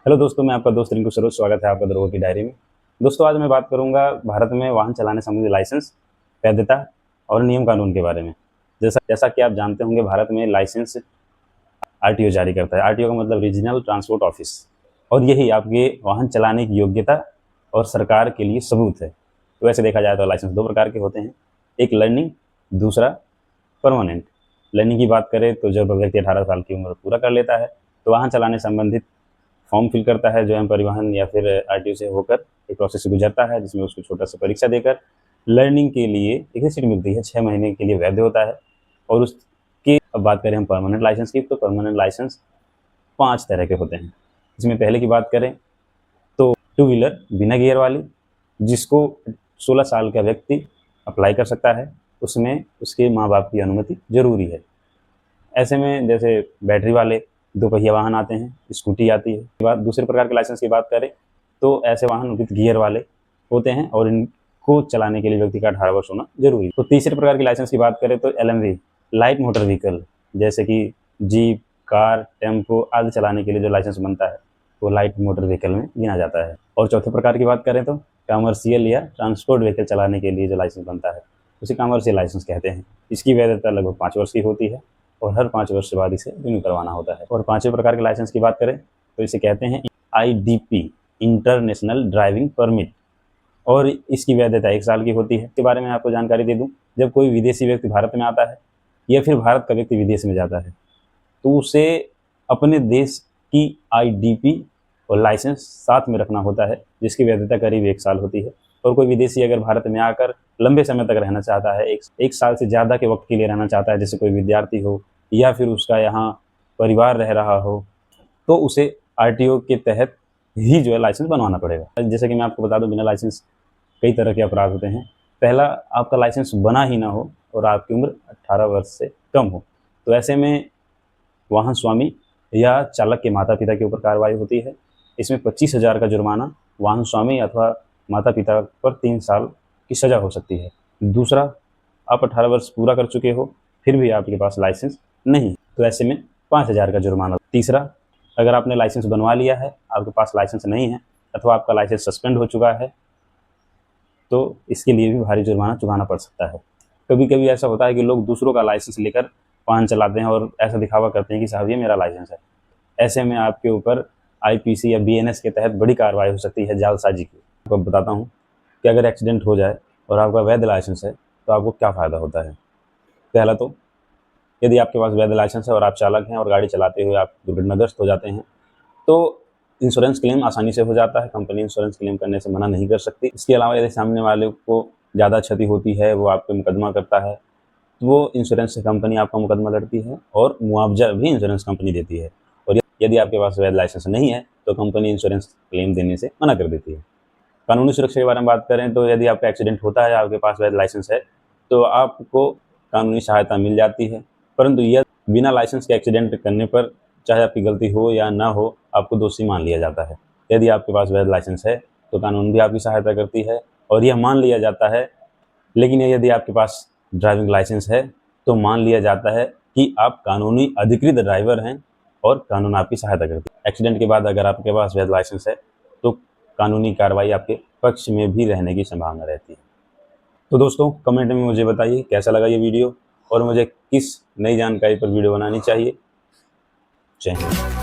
Hello दोस्तों, मैं आपका दोस्त रिंकू सरोज। स्वागत है आपका दरोगा की डायरी में। दोस्तों, आज मैं बात करूंगा भारत में वाहन चलाने संबंधी लाइसेंस, वैधता और नियम कानून के बारे में। जैसा जैसा कि आप जानते होंगे, भारत में लाइसेंस आरटीओ जारी करता है। आरटीओ का मतलब रीजनल ट्रांसपोर्ट ऑफिस, और यही आपके वाहन चलाने की योग्यता और सरकार के लिए सबूत है। तो वैसे देखा जाए तो लाइसेंस दो प्रकार के होते हैं, एक लर्निंग, दूसरा परमानेंट। लर्निंग की बात करें तो जब व्यक्ति 18 साल की उम्र पूरा कर लेता है तो वाहन चलाने संबंधित फॉर्म फिल करता है, जो एम परिवहन या फिर आरटीओ से होकर एक प्रोसेस से गुजरता है, जिसमें उसको छोटा सा परीक्षा देकर लर्निंग के लिए एक सीट मिलती है। 6 महीने के लिए वैध होता है। और उसकी अब बात करें हम परमानेंट लाइसेंस की, तो परमानेंट लाइसेंस 5 तरह के होते हैं। इसमें पहले की बात करें तो टू व्हीलर बिना गियर वाली, जिसको 16 साल का व्यक्ति अप्लाई कर सकता है। उसमें उसके माँ बाप की अनुमति जरूरी है। ऐसे में जैसे बैटरी वाले 2 पहिया वाहन आते हैं, स्कूटी आती है। के बाद दूसरे प्रकार के लाइसेंस की बात करें तो ऐसे वाहन विद गियर वाले होते हैं और इनको चलाने के लिए व्यक्ति का 18 वर्ष होना जरूरी है। तो तीसरे प्रकार के लाइसेंस की बात करें तो एलएमवी, लाइट मोटर व्हीकल, जैसे कि जीप, कार, टेम्पो आदि चलाने के लिए जो लाइसेंस बनता है वो लाइट मोटर व्हीकल में गिना जाता है। और चौथे प्रकार की बात करें तो कमर्शियल या ट्रांसपोर्ट व्हीकल चलाने के लिए जो लाइसेंस बनता है उसे कमर्शियल लाइसेंस कहते हैं। इसकी वैधता लगभग 5 वर्ष की होती है और हर 5 वर्ष के बाद इसे रिन्यू करवाना होता है। और पांचवें प्रकार के लाइसेंस की बात करें तो इसे कहते हैं आईडीपी, इंटरनेशनल ड्राइविंग परमिट, और इसकी वैधता 1 साल की होती है। इसके बारे में आपको जानकारी दे दूं, जब कोई विदेशी व्यक्ति भारत में आता है या फिर भारत का व्यक्ति विदेश में जाता है तो उसे अपने देश की आईडीपी और लाइसेंस साथ में रखना होता है, जिसकी वैधता करीब 1 साल होती है। और कोई विदेशी अगर भारत में आकर लंबे समय तक रहना चाहता है, एक साल से ज़्यादा के वक्त के लिए रहना चाहता है, जैसे कोई विद्यार्थी हो या फिर उसका यहाँ परिवार रह रहा हो, तो उसे आरटीओ के तहत ही जो है लाइसेंस बनवाना पड़ेगा। जैसे कि मैं आपको बता दूं, बिना लाइसेंस कई तरह के अपराध होते हैं। पहला, आपका लाइसेंस बना ही ना हो और आपकी उम्र 18 वर्ष से कम हो, तो ऐसे में वाहन स्वामी या चालक के माता पिता के ऊपर कार्रवाई होती है। इसमें 25,000 का जुर्माना, वाहन स्वामी अथवा माता पिता पर 3 साल की सज़ा हो सकती है। दूसरा, आप 18 वर्ष पूरा कर चुके हो फिर भी आपके पास लाइसेंस नहीं, तो ऐसे में 5,000 का जुर्माना। तीसरा, अगर आपने लाइसेंस बनवा लिया है, आपके पास लाइसेंस नहीं है अथवा आपका लाइसेंस सस्पेंड हो चुका है, तो इसके लिए भी भारी जुर्माना चुकाना पड़ सकता है। कभी कभी ऐसा होता है कि लोग दूसरों का लाइसेंस लेकर वाहन चलाते हैं और ऐसा दिखावा करते हैं कि साहब ये मेरा लाइसेंस है। ऐसे में आपके ऊपर आईपीसी या बीएनएस के तहत बड़ी कार्रवाई हो सकती है, जालसाजी की। आपको बताता हूँ कि अगर एक्सीडेंट हो जाए और आपका वैध लाइसेंस है तो आपको क्या फ़ायदा होता है। पहला तो, यदि आपके पास वैध लाइसेंस है और आप चालक हैं और गाड़ी चलाते हुए आप दुर्घटनाग्रस्त हो जाते हैं तो इंश्योरेंस क्लेम आसानी से हो जाता है। कंपनी इंश्योरेंस क्लेम करने से मना नहीं कर सकती। इसके अलावा यदि सामने वाले को ज़्यादा क्षति होती है, वो आप पे मुकदमा करता है, तो वो इंश्योरेंस कंपनी आपका मुकदमा लड़ती है और मुआवजा भी इंश्योरेंस कंपनी देती है। और यदि आपके पास वैध लाइसेंस नहीं है तो कंपनी इंश्योरेंस क्लेम देने से मना कर देती है। कानूनी सुरक्षा के बारे में बात करें तो यदि आपका एक्सीडेंट होता है, आपके पास वैध लाइसेंस है, तो आपको कानूनी सहायता मिल जाती है। परंतु यह बिना लाइसेंस के एक्सीडेंट करने पर, चाहे आपकी गलती हो या ना हो, आपको दोषी मान लिया जाता है। यदि आपके पास वैध लाइसेंस है तो कानून भी आपकी सहायता करती है और यह मान लिया जाता है। लेकिन यदि आपके पास ड्राइविंग लाइसेंस है तो मान लिया जाता है कि आप कानूनी अधिकृत ड्राइवर हैं और कानून आपकी सहायता करती है। एक्सीडेंट के बाद अगर आपके पास वैध लाइसेंस है तो कानूनी कार्रवाई आपके पक्ष में भी रहने की संभावना रहती है। तो दोस्तों, कमेंट में मुझे बताइए कैसा लगा ये वीडियो और मुझे किस नई जानकारी पर वीडियो बनानी चाहिए। जय हिंद।